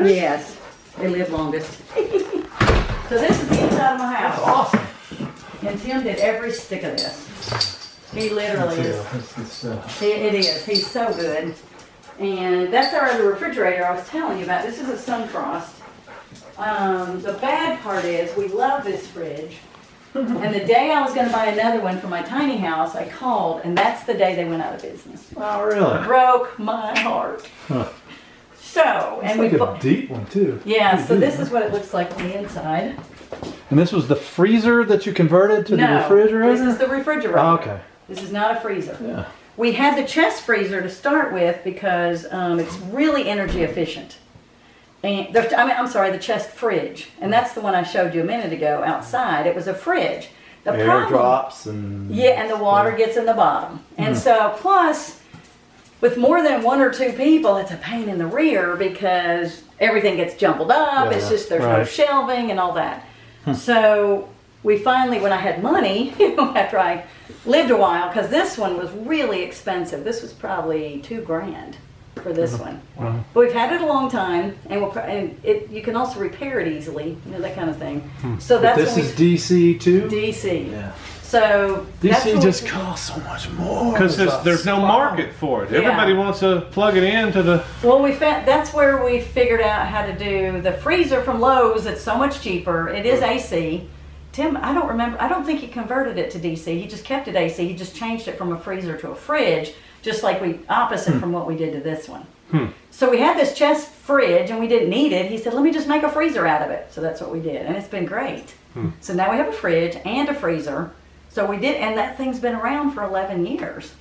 better? Yes, they live longest. So this is the inside of my That's house. awesome. And Tim did every stick of this. He literally is. It is. He's so good. And that's our other refrigerator I was telling you about. This is a Sunfrost. The bad part is we love this fridge. And the day I was going to buy another one for my tiny house, I called, and that's the day they went out of business. Oh, really? Broke my heart. Huh. So, It's and like we a deep one, too. yeah, so this is what it looks like on the inside. And this was the freezer that you converted to the refrigerator? This is the refrigerator. Oh, okay. This is not a freezer. Yeah. We had the chest freezer to start with because it's really energy efficient. And I'm sorry, the chest fridge, and that's the one I showed you a minute ago outside. It was a fridge. The Air problem, drops and... yeah, and the water gets in the bottom. And so, plus, with more than one or two people, it's a pain in the rear because everything gets jumbled up. Yeah, It's just there's no right. shelving and all that. So we finally, when I had money, after I lived a while, because this one was really expensive. This was probably $2,000 for this one. Wow. But we've had it a long time, and you can also repair it easily, that kind of thing. So But that's this when is DC, too? DC. Yeah. So that's DC what just we- costs so much more. Because there's no market for it. Yeah. Everybody wants to plug it into the. Well, that's where we figured out how to do the freezer from Lowe's. It's so much cheaper. It is AC. Tim, I don't remember. I don't think he converted it to DC. He just kept it AC. He just changed it from a freezer to a fridge, just like opposite from what we did to this one. So we had this chest fridge and we didn't need it. He said, let me just make a freezer out of it. So that's what we did. And it's been great. So now we have a fridge and a freezer. So we did, and that thing's been around for 11 years.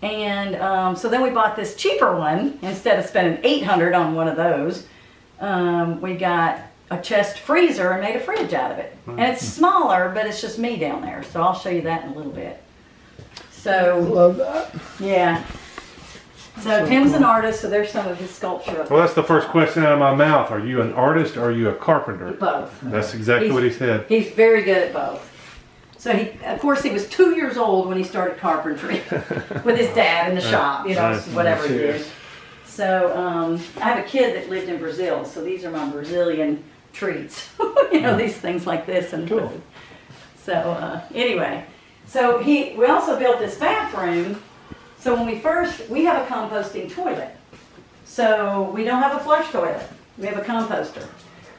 And so then we bought this cheaper one. Instead of spending $800 on one of those, we got a chest freezer and made a fridge out of it. And it's smaller, but it's just me down there. So I'll show you that in a little bit. So, Love that. yeah. So Tim's an artist, so there's some of his sculpture up Well, that's the first question out of my mouth. Are you an artist or are you a carpenter? both. That's exactly what he said. He's very good at both. So of course, he was 2 years old when he started carpentry with his dad in the shop, Nice. whatever he did. So I have a kid that lived in Brazil, so these are my Brazilian treats. These things like this and Cool. So anyway, so we also built this bathroom. So when we have a composting toilet. So we don't have a flush toilet. We have a composter.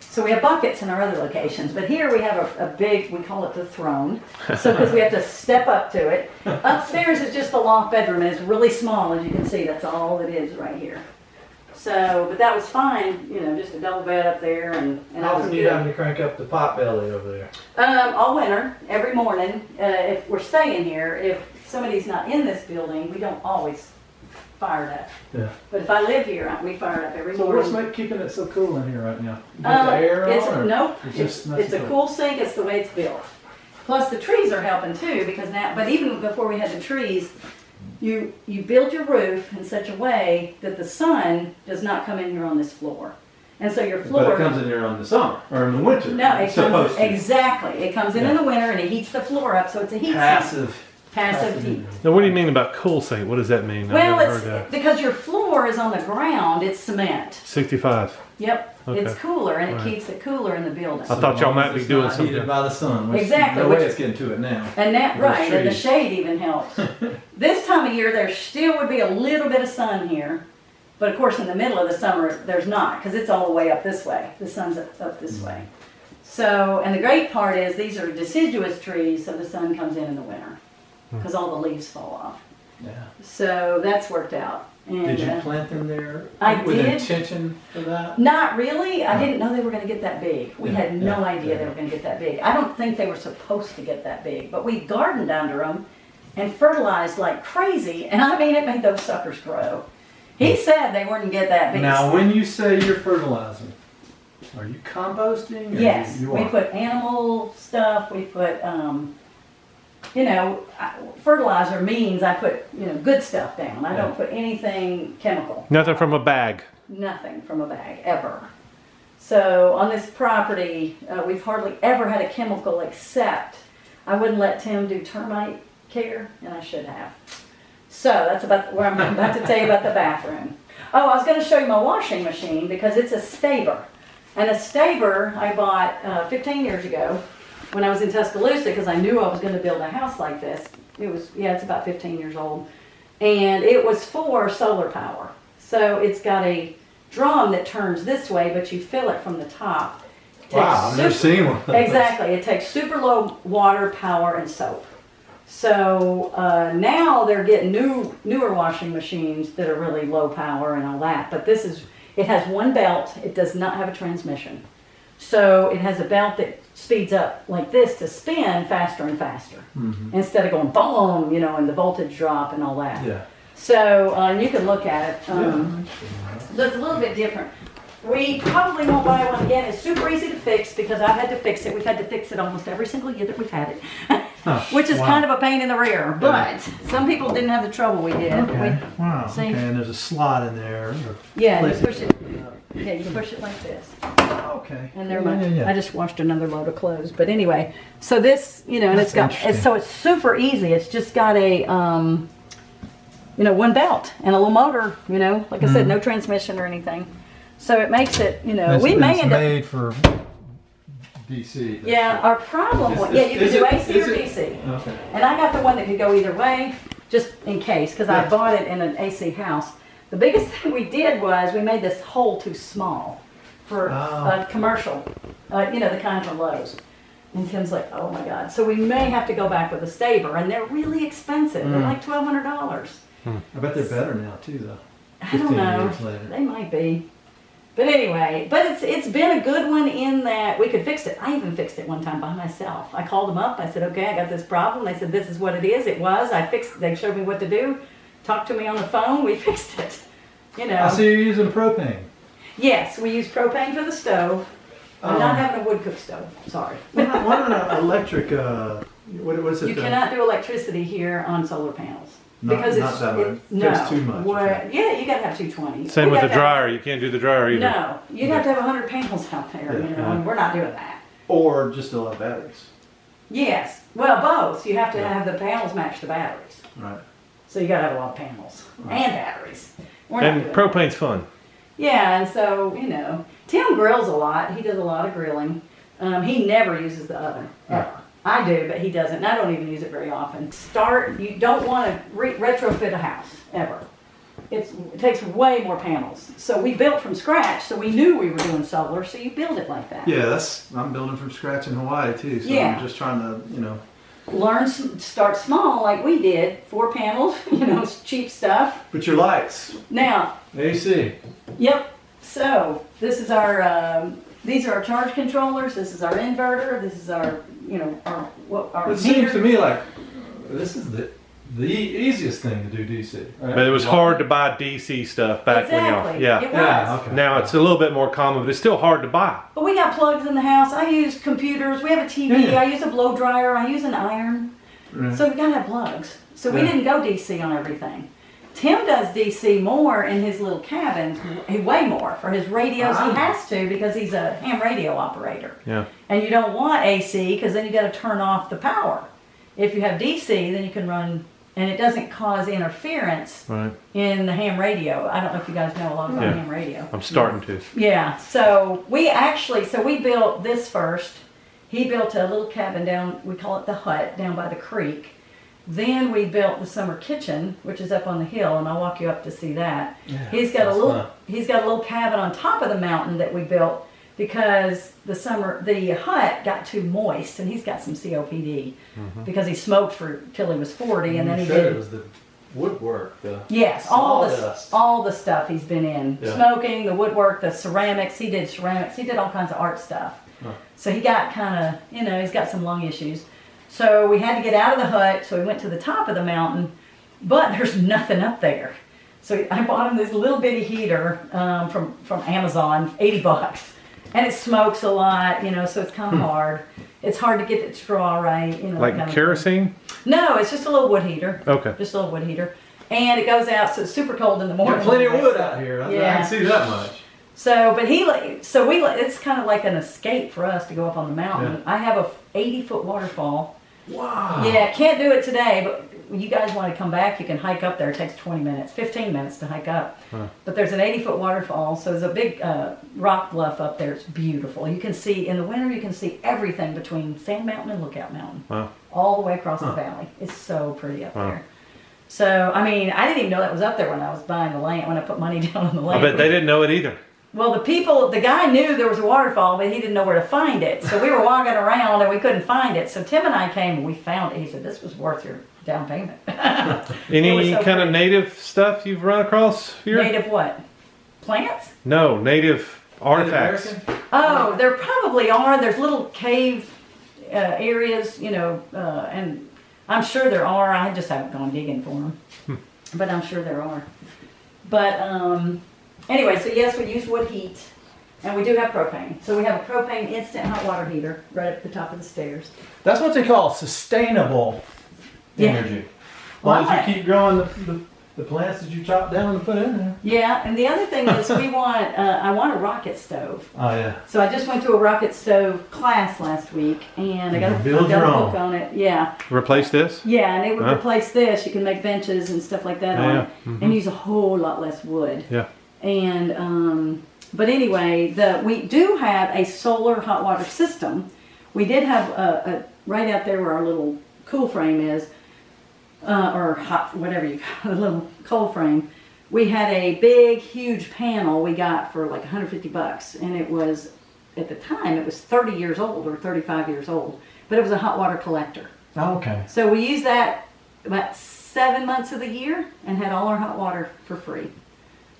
So we have buckets in our other locations, but here we have a big, we call it the throne. So because we have to step up to it. Upstairs is just the loft bedroom, and it's really small, as you can see. That's all it is right here. So, but that was fine, just a double bed up there, and How I was often do you good. have to crank up the pot belly over there? All winter, every morning. If we're staying here, if somebody's not in this building, we don't always fire it up. Yeah. But if I live here, we fire it up every So morning. what's keeping it so cool in here right now? You got the air on? Or Nope. it's just It's a cool sink. It's the way it's built. Plus the trees are helping too, because now. But even before we had the trees, you build your roof in such a way that the sun does not come in here on this floor, and so your floor. But it comes in here on the summer or in the winter. No, it It's supposed comes to. exactly. It comes in the winter and it heats the floor up, so it's a heat sink. Passive heat. Now, what do you mean about cool sink? What does that mean? Well, I've never it's heard that. because your floor is on the ground. It's cement. 65. Yep, Okay. it's cooler and it Right. keeps it cooler in the building. I thought y'all might be doing It's not something. heated by the sun. Which Exactly, No way which- it's getting to it now. And that, Those right, and the trees. shade even helps. This time of year, there still would be a little bit of sun here. But of course, in the middle of the summer, there's not, because it's all the way up this way. The sun's up this way. So, and the great part is these are deciduous trees, so the sun comes in the winter. Because all the leaves fall off. Yeah. So that's worked out. And, Did you plant them there I with did. intention for that? Not really. I didn't know they were going to get that big. We Yeah, had no yeah, idea yeah. they were going to get that big. I don't think they were supposed to get that big, but we gardened under them and fertilized like crazy. And I mean, it made those suckers grow. He said they wouldn't get that big. Now, when you say you're fertilizing, are you composting? Or Yes, you we are? put animal stuff. We put, fertilizer means I put, good stuff down. I don't put anything chemical. Nothing from a bag. Nothing from a bag, ever. So on this property, we've hardly ever had a chemical except I wouldn't let Tim do termite care, and I should have. So that's about where I'm about to tell you about the bathroom. Oh, I was going to show you my washing machine because it's a Staber. And a Staber I bought 15 years ago when I was in Tuscaloosa because I knew I was going to build a house like this. It's about 15 years old. And it was for solar power. So it's got a drum that turns this way, but you fill it from the top. Wow, I've never seen one of those. Exactly. It takes super low water, power, and soap. So now they're getting newer washing machines that are really low power and all that. But it has one belt. It does not have a transmission. So it has a belt that speeds up like this to spin faster and faster. Mhm. Instead of going boom, and the voltage drop and all that. Yeah. So you can look at it. Yeah. So it's a little bit different. We probably won't buy one again. It's super easy to fix because I've had to fix it. We've had to fix it almost every single year that we've had it, which is wow. kind of a pain in the rear. But some people didn't have the trouble we did. Okay. Wow. See? Okay, and there's a slot in there. Yeah, you Place push it. Yeah, you push it like this. Okay. And there, Yeah. I just washed another load of clothes. But anyway, so this, and That's it's super easy. It's just got a, one belt and a little motor. Like I said, no transmission or anything. So it makes it, we may end up. made for DC. Yeah, our problem was, you could do AC or DC. Okay. And I got the one that could go either way, just in case, because I Yeah. bought it in an AC house. The biggest thing we did was we made this hole too small for a commercial, the kind from Lowe's. And Tim's like, oh my God. So we may have to go back with a Staber, and they're really expensive. They're like $1,200. I bet they're better now too, though. I don't 15 know. years later. They might be. But anyway, it's been a good one in that we could fix it. I even fixed it one time by myself. I called them up. I said, okay, I got this problem. They said, this is what it is. It was. I fixed it. They showed me what to do. Talked to me on the phone. We fixed it. I see you're using propane. Yes, we use propane for the stove. I'm not having a wood cook stove. Sorry. Why not an electric, what is it? You cannot do electricity here on solar panels. Not that much. That's too much. Yeah, you gotta have 220. Same with the dryer. You can't do the dryer either. No, you'd have to have 100 panels out there, and we're not doing that. Or just a lot of batteries. Yes, well, both. You have to have the panels match the batteries. Right. So you gotta have a lot of panels and batteries. We're not And doing propane's fun. that. Yeah, and so, Tim grills a lot. He does a lot of grilling. He never uses the oven, ever. I do, but he doesn't, and I don't even use it very often. You don't want to retrofit a house, ever. It takes way more panels. So we built from scratch, so we knew we were doing solar, so you build it like that. Yeah, I'm building from scratch in Hawaii too, so Yeah. I'm just trying to, Start small like we did, 4 panels, cheap stuff. But your lights, Now, AC. yep, so this is these are our charge controllers, this is our inverter, this is our, our It seems meter. to me like this is the easiest thing to do DC. Right? But it was hard to buy DC stuff back Exactly. when y'all. It was. Yeah, okay. Now it's a little bit more common, but it's still hard to buy. But we got plugs in the house. I use computers. We have a TV. Yeah. I use a blow dryer. I use an iron. Right. So we gotta have plugs. So we Yeah. didn't go DC on everything. Tim does DC more in his little cabin, way more for his radios. He has to because he's a ham radio operator. Yeah. And you don't want AC because then you got to turn off the power. If you have DC, then you can run, and it doesn't cause interference Right. in the ham radio. I don't know if you guys know a lot about Yeah. ham radio. I'm starting to. Yeah, so we built this first. He built a little cabin down, we call it the hut, down by the creek. Then we built the summer kitchen, which is up on the hill, and I'll walk you up to see that. Yeah, he's got a sounds little fun. he's got a little cabin on top of the mountain that we built because the hut got too moist, and he's got some COPD because he smoked till he was 40, and then he did. It was the woodwork. Yes, all sawdust. the stuff he's been in. Yeah. Smoking, the woodwork, the ceramics. He did ceramics. He did all kinds of art stuff. Huh. So he got kind of, he's got some lung issues. So we had to get out of the hut, so we went to the top of the mountain, but there's nothing up there. So I bought him this little bitty heater from Amazon, $80. And it smokes a lot, so it's kind of hard. It's hard to get it to draw right, that kind Like of thing. kerosene? No, it's just a little wood heater. Okay. Just a little wood heater. And it goes out, so it's super cold in the You morning. got plenty of wood out here. I Yeah. can see that much. So, it's kind of like an escape for us to go up on the mountain. I have a 80-foot waterfall Wow. Yeah, can't do it today, but when you guys want to come back, you can hike up there. It takes 20 minutes, 15 minutes to hike up. Huh. But there's an 80-foot waterfall, so there's a big rock bluff up there. It's beautiful. You can see, in the winter, you can see everything between Sand Mountain and Lookout Mountain. Wow. All the way across the Huh. valley. It's so pretty up Wow. there. So, I mean, I didn't even know that was up there when I was buying the land, when I put money down on the I land. bet they didn't know it either. Well, the guy knew there was a waterfall, but he didn't know where to find it. So we were walking around and we couldn't find it. So Tim and I came and we found it. He said, this was worth your down payment. Any It was so kind of pretty. native stuff you've run across here? Native what? Plants? No, native artifacts. American? Oh, there probably are. There's little cave areas, and I'm sure there are. I just haven't gone digging for them. But I'm sure there are. But anyway, so yes, we use wood heat. And we do have propane. So we have a propane instant hot water heater right up at the top of the stairs. That's what they call sustainable Yeah. energy. As long Why? as you keep growing the plants that you chop down and put in there. Yeah, and the other thing is I want a rocket stove. Oh yeah. So I just went to a rocket stove class last week, and I got a Build your book own. on it. Yeah, Replace this? yeah, and it would Huh? replace this. You can make benches and stuff like that Yeah, on yeah. it, Mhm. and use a whole lot less wood. Yeah. And but anyway, we do have a solar hot water system. We did have a right out there where our little cool frame is, or hot, whatever you call it, a little cold frame. We had a big, huge panel we got for like $150, and it was, at the time, it was 30 years old or 35 years old, but it was a hot water collector. Oh, okay. So we used that about 7 months of the year and had all our hot water for free.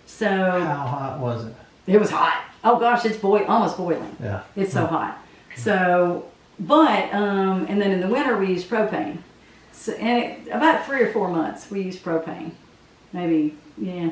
So How hot was it? it was hot. Oh gosh, it's almost boiling. Yeah. It's so hot. So, but, and then in the winter we use propane. So, about 3 or 4 months we used propane. Maybe, yeah.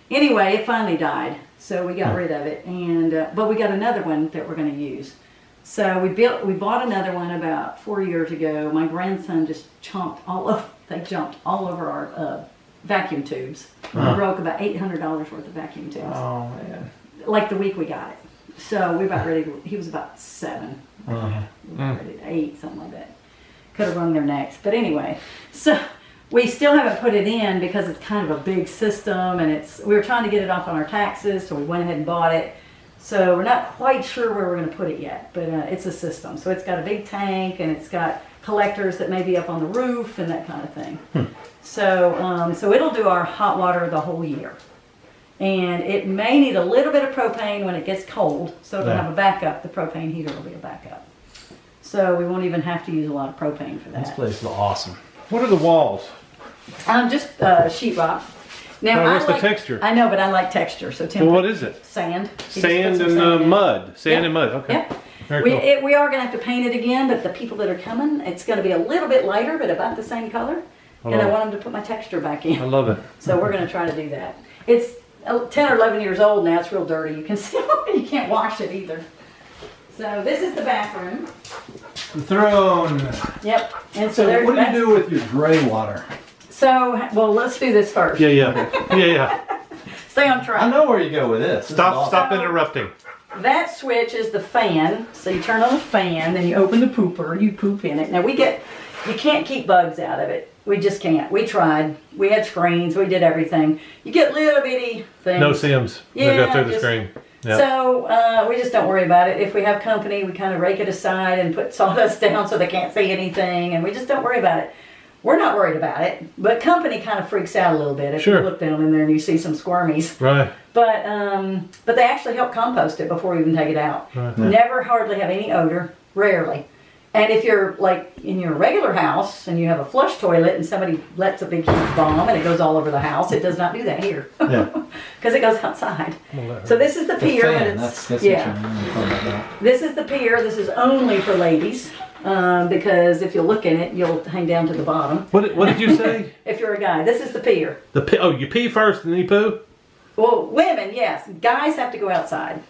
Anyway, it finally died. So we got rid of it. And, but we got another one that we're going to use. So we bought another one about 4 years ago. My grandson just they jumped all over our vacuum tubes. We broke about $800 worth of vacuum tubes. Oh man. Like the week we got it. So we about ready he was about 7. Uh-huh. We were ready to 8, something like that. Could have wrung their necks. But anyway, so we still haven't put it in because it's kind of a big system, and we were trying to get it off on our taxes, so we went ahead and bought it. So we're not quite sure where we're going to put it yet, but it's a system. So it's got a big tank, and it's got collectors that may be up on the roof and that kind of thing. So it'll do our hot water the whole year. And it may need a little bit of propane when it gets cold, so it'll Yeah. have a backup. The propane heater will be a backup. So we won't even have to use a lot of propane for This that. place is awesome. What are the walls? Just sheetrock. Now, Oh, what's I the like, texture? I know, but I like texture. So Tim, Well, what is it? sand. He just Sand put some and in. mud. Sand Yeah. and mud. Okay. Yep. Very cool. We are going to have to paint it again, but the people that are coming, it's going to be a little bit lighter, but about the same color. And I love it. want them to put my texture back in. I love it. So we're going to try to do that. It's 10 or 11 years old now. It's real dirty. You can see you can't wash it either. So this is the bathroom. The throne. Yep. And so So there's what do you that's- do with your gray water? So, well, let's do this first. Yeah, yeah. Yeah, yeah. Stay on track. I know where you go with this. This is Stop awesome. stop interrupting. That switch is the fan. So you turn on the fan, then you open the pooper, you poop in it. Now you can't keep bugs out of it. We just can't. We tried. We had screens. We did everything. You get little bitty things. No Sims. They Yeah, go through the just- screen. Yeah. So we just don't worry about it. If we have company, we kind of rake it aside and put sawdust down so they can't see anything, and we just don't worry about it. We're not worried about it, but company kind of freaks out a little bit if Sure. you look down in there and you see some squirmies. Right. But they actually help compost it before we even take it out. Right. Never hardly have any odor, rarely. And if you're like in your regular house and you have a flush toilet and somebody lets a big huge bomb and it goes all over the house, it does not do that here. Yeah. Because it goes outside. We'll let her- So this is the The pier. fan. and That's it's, what yeah. you're talking about. This is the pier. This is only for ladies. Because if you look in it, you'll hang down to the bottom. What did you say? If you're a guy, this is the pier. You pee first and then you poo? Well, women, yes. Guys have to go outside.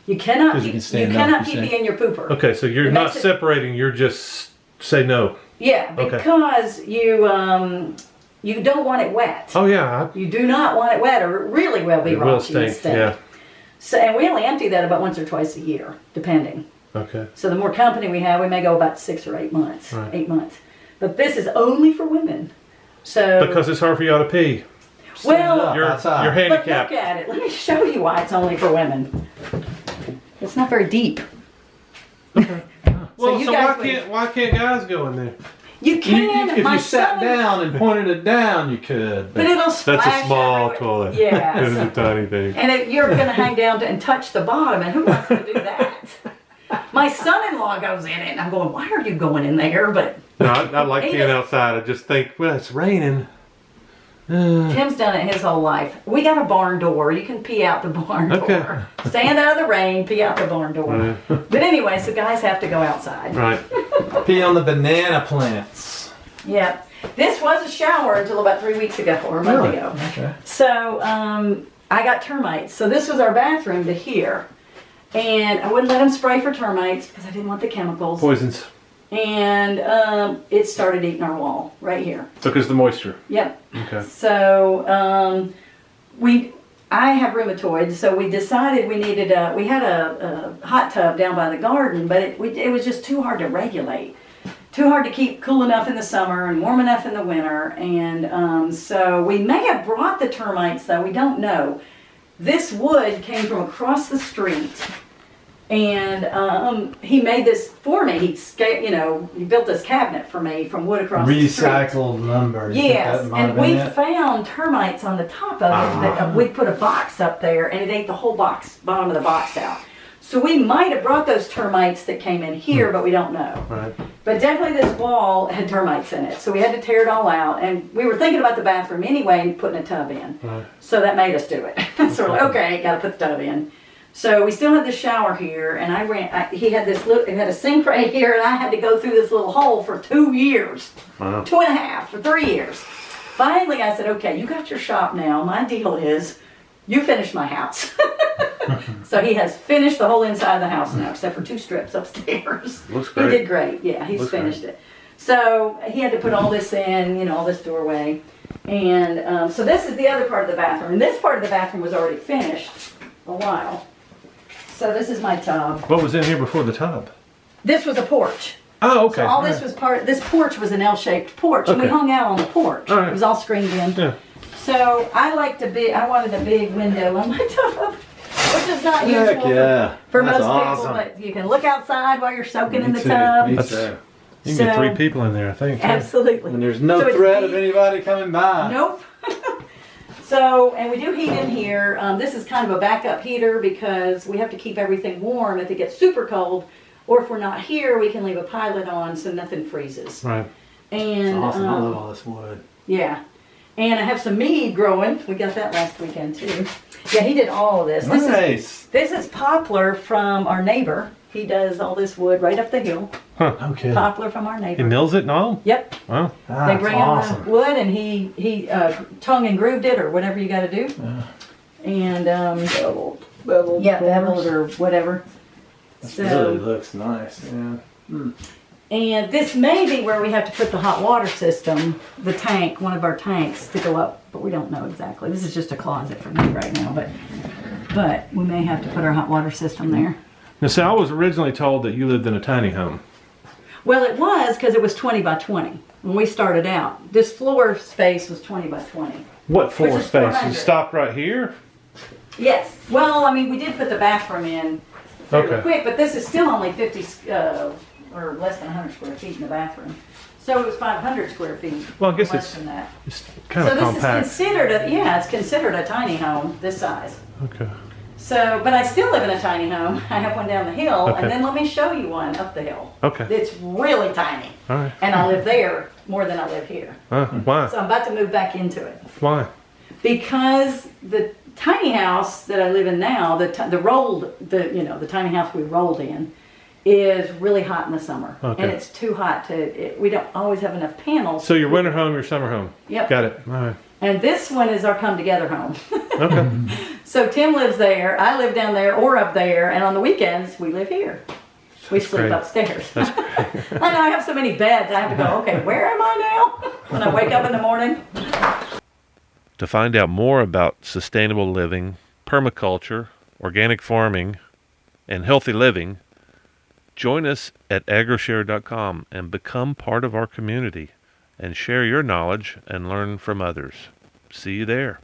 You cannot 'Cause you keep, can stand you up, cannot you keep say. in your pooper. Okay, so you're It not makes it- separating, you're just say no. Yeah, Okay. because you don't want it wet. Oh yeah, You do not want it wet, or it really will be it will raunchy and stink. Yeah. So, and we only empty that about once or twice a year, depending. Okay. So the more company we have, we may go about 6 or 8 months. Right. 8 months. But this is only for women. So Because it's hard for y'all to pee. well, You're outside. but handicapped. look at it. Let me show you why it's only for women. It's not very deep. Well, you so guys why can't guys go in there? You can. If my you sat son- down and pointed it down, you could. but it'll splash That's a small everywhere. toilet. Yeah. It is a tiny thing. And you're going to hang down and touch the bottom, and who wants to do that? My son-in-law goes in it, and I'm going, why are you going in there? But No, I like He being does- outside. I just think, well, it's raining. Tim's done it his whole life. We got a barn door. You can pee out the barn Okay. door. Stand out of the rain, pee out the barn door. Right. But anyway, so guys have to go outside. Right. Pee on the banana plants. Yeah. This was a shower until about 3 weeks ago or a month ago. Okay. So I got termites. So this was our bathroom to here. And I wouldn't let them spray for termites because I didn't want the chemicals. Poisons. And it started eating our wall right here. Because the moisture. Yep. Okay. So I have rheumatoid, so we decided we needed we had a hot tub down by the garden, but it was just too hard to regulate. Too hard to keep cool enough in the summer and warm enough in the winter. And so we may have brought the termites, though. We don't know. This wood came from across the street. And he made this for me. He built this cabinet for me from wood across the street. Recycled lumber. You think Yes, that might and have been we it? found termites on the top of it. That, we put a box up there, and it ate the whole bottom of the box out. So we might have brought those termites that came in here, but we don't know. Right. But definitely this wall had termites in it, so we had to tear it all out. And we were thinking about the bathroom anyway and putting a tub in. Right. So that made us do it. So we're like, okay, got to put the tub in. So we still had the shower here, and he had it had a sink right here, and I had to go through this little hole for 2 years. Wow. 2.5 for 3 years. Finally, I said, okay, you got your shop now. My deal is you finish my house. So he has finished the whole inside of the house now, except for 2 strips upstairs. Looks He great. did great. Yeah, he's Looks finished it. So he had to put all this in, all this doorway. And so this is the other part of the bathroom. And this part of the bathroom was already finished a while. So this is my tub. What was in here before the tub? This was a porch. Oh, okay. So all this was this porch was an L-shaped porch, and we Okay. hung out on the porch. All right. It was all screened in. Yeah. So I wanted a big window on my tub, which is not Heck usual yeah. for That's most awesome. people, but you can look outside while you're soaking in Me the too. tub. Me That's- too. You can get 3 So- people in there, I think. too. Absolutely. And there's no So it's threat deep. of anybody coming by. Nope. So, and we do heat in here. This is kind of a backup heater because we have to keep everything warm if it gets super cold. Or if we're not here, we can leave a pilot on so nothing freezes. Right. And Awesome. I love all this wood. yeah. And I have some mead growing. We got that last weekend too. Yeah, he did all of this. Nice. This is poplar from our neighbor. He does all this wood right up the hill. Okay. Poplar from our He neighbor. mills it and all? Yep. Wow. They That's bring awesome. in the wood and he tongue and grooved it or whatever you got to do. And Beveled. yeah, beveled or whatever. This So, really looks nice. Yeah. and this may be where we have to put the hot water system, the tank, one of our tanks to go up, but we don't know exactly. This is just a closet for me right now, but we may have to put our hot water system there. Now, see, I was originally told that you lived in a tiny home. Well, it was because it was 20 by 20 when we started out. This floor space was 20 by 20. What floor Which is space? 400. You stopped right here? Yes. Well, I mean, we did put the bathroom in fairly Okay. quick, but this is still only 50 or less than 100 square feet in the bathroom. So it was 500 square feet. Well, I guess less it's than that. It's kind So of this compact. is considered it's considered a tiny home this size. Okay. So, but I still live in a tiny home. I have one down the hill, Okay. and then let me show you one up the hill. Okay. It's really tiny, All right. and I live there more than I live here. Why? So I'm about to move back into it Why? because the tiny house that I live in now, the tiny house we rolled in, is really hot in the summer, Okay. and it's too hot we don't always have enough panels. So your winter home, your summer home. Yep. Got it. All right. And this one is our come together home. Okay. So Tim lives there, I live down there or up there, and on the weekends we live here. We sleep great. upstairs. I know I have so many beds, I have to go, okay, where am I now? When I wake up in the morning. To find out more about sustainable living, permaculture, organic farming, and healthy living, Join us at agroshare.com and become part of our community and share your knowledge and learn from others. See you there.